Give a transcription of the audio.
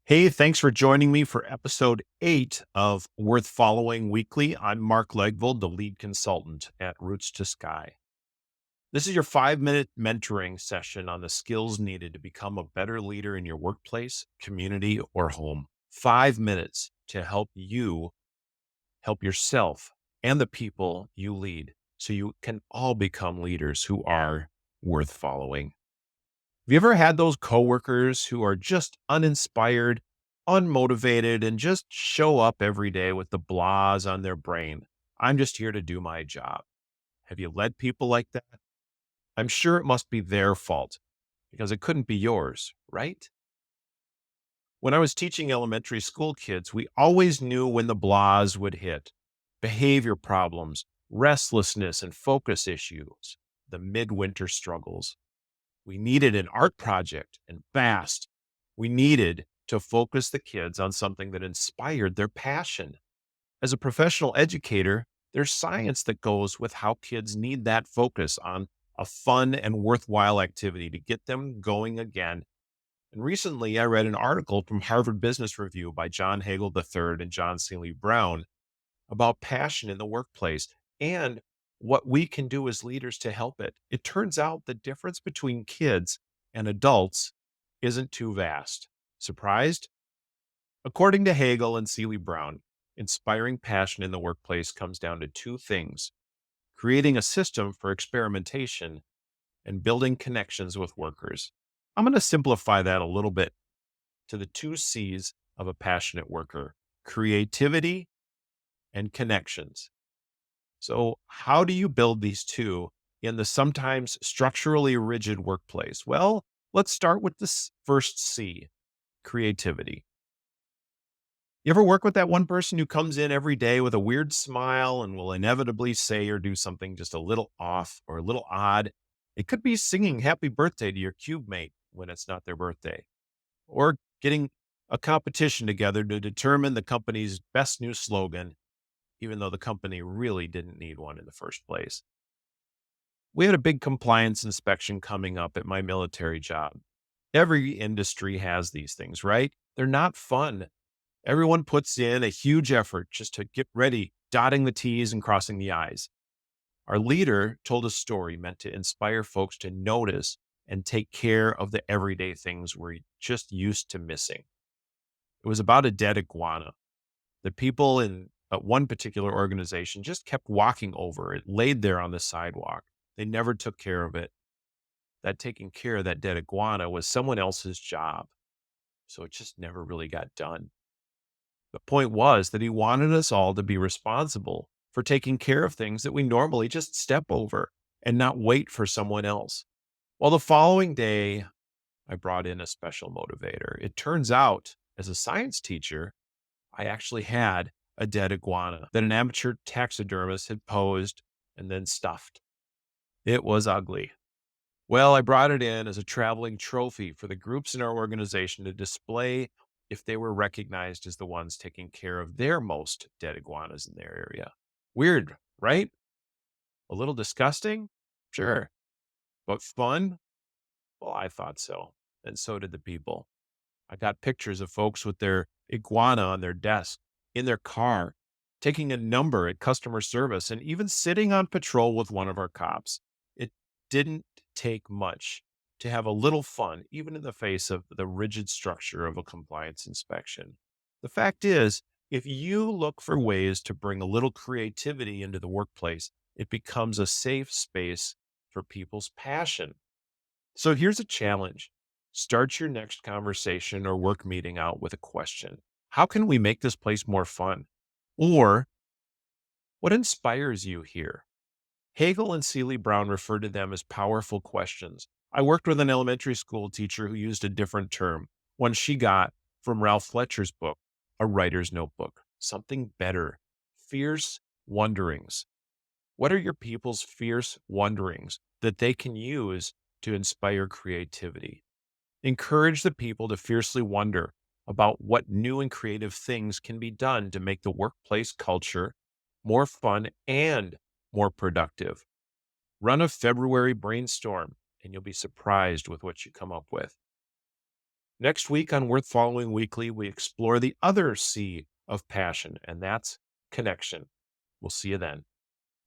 Hey, thanks for joining me for episode 8 of Worth Following Weekly. I'm Mark Legvold, the lead consultant at Roots to Sky. This is your 5-minute mentoring session on the skills needed to become a better leader in your workplace, community, or home. 5 minutes to help you help yourself and the people you lead so you can all become leaders who are worth following. Have you ever had those coworkers who are just uninspired, unmotivated, and just show up every day with the blahs on their brain? I'm just here to do my job. Have you led people like that? I'm sure it must be their fault because it couldn't be yours, right? When I was teaching elementary school kids, we always knew when the blahs would hit: behavior problems, restlessness, and focus issues, the midwinter struggles. We needed an art project and fast. We needed to focus the kids on something that inspired their passion. As a professional educator, there's science that goes with how kids need that focus on a fun and worthwhile activity to get them going again. And recently, I read an article from Harvard Business Review by John Hagel III and John Seeley Brown about passion in the workplace and what we can do as leaders to help it. It turns out the difference between kids and adults isn't too vast. Surprised? According to Hagel and Seeley Brown, inspiring passion in the workplace comes down to two things: creating a system for experimentation and building connections with workers. I'm going to simplify that a little bit to the two C's of a passionate worker: creativity and connections. So, how do you build these two in the sometimes structurally rigid workplace? Well, let's start with this first C: creativity. You ever work with that one person who comes in every day with a weird smile and will inevitably say or do something just a little off or a little odd? It could be singing happy birthday to your cube mate when it's not their birthday, or getting a competition together to determine the company's best new slogan, even though the company really didn't need one in the first place. We had a big compliance inspection coming up at my military job. Every industry has these things, right? They're not fun. Everyone puts in a huge effort just to get ready, dotting the T's and crossing the I's. Our leader told a story meant to inspire folks to notice and take care of the everyday things we're just used to missing. It was about a dead iguana. The people in one particular organization just kept walking over it, laid there on the sidewalk. They never took care of it. That taking care of that dead iguana was someone else's job. So it just never really got done. The point was that he wanted us all to be responsible for taking care of things that we normally just step over and not wait for someone else. Well, the following day, I brought in a special motivator. It turns out, as a science teacher, I actually had a dead iguana that an amateur taxidermist had posed and then stuffed. It was ugly. Well, I brought it in as a traveling trophy for the groups in our organization to display if they were recognized as the ones taking care of their most dead iguanas in their area. Weird, right? A little disgusting? Sure. But fun? Well, I thought so. And so did the people. I got pictures of folks with their iguana on their desk, in their car, taking a number at customer service, and even sitting on patrol with one of our cops. It didn't take much to have a little fun, even in the face of the rigid structure of a compliance inspection. The fact is, if you look for ways to bring a little creativity into the workplace, it becomes a safe space for people's passion. So here's a challenge: start your next conversation or work meeting out with a question: how can we make this place more fun? Or what inspires you here? Hagel and Seeley Brown referred to them as powerful questions. I worked with an elementary school teacher who used a different term, one she got from Ralph Fletcher's book, A Writer's Notebook: something better, fierce wonderings. What are your people's fierce wonderings that they can use to inspire creativity? Encourage the people to fiercely wonder about what new and creative things can be done to make the workplace culture more fun and more productive. Run a February brainstorm and you'll be surprised with what you come up with. Next week on Worth Following Weekly, we explore the other C of passion, and that's connection. We'll see you then.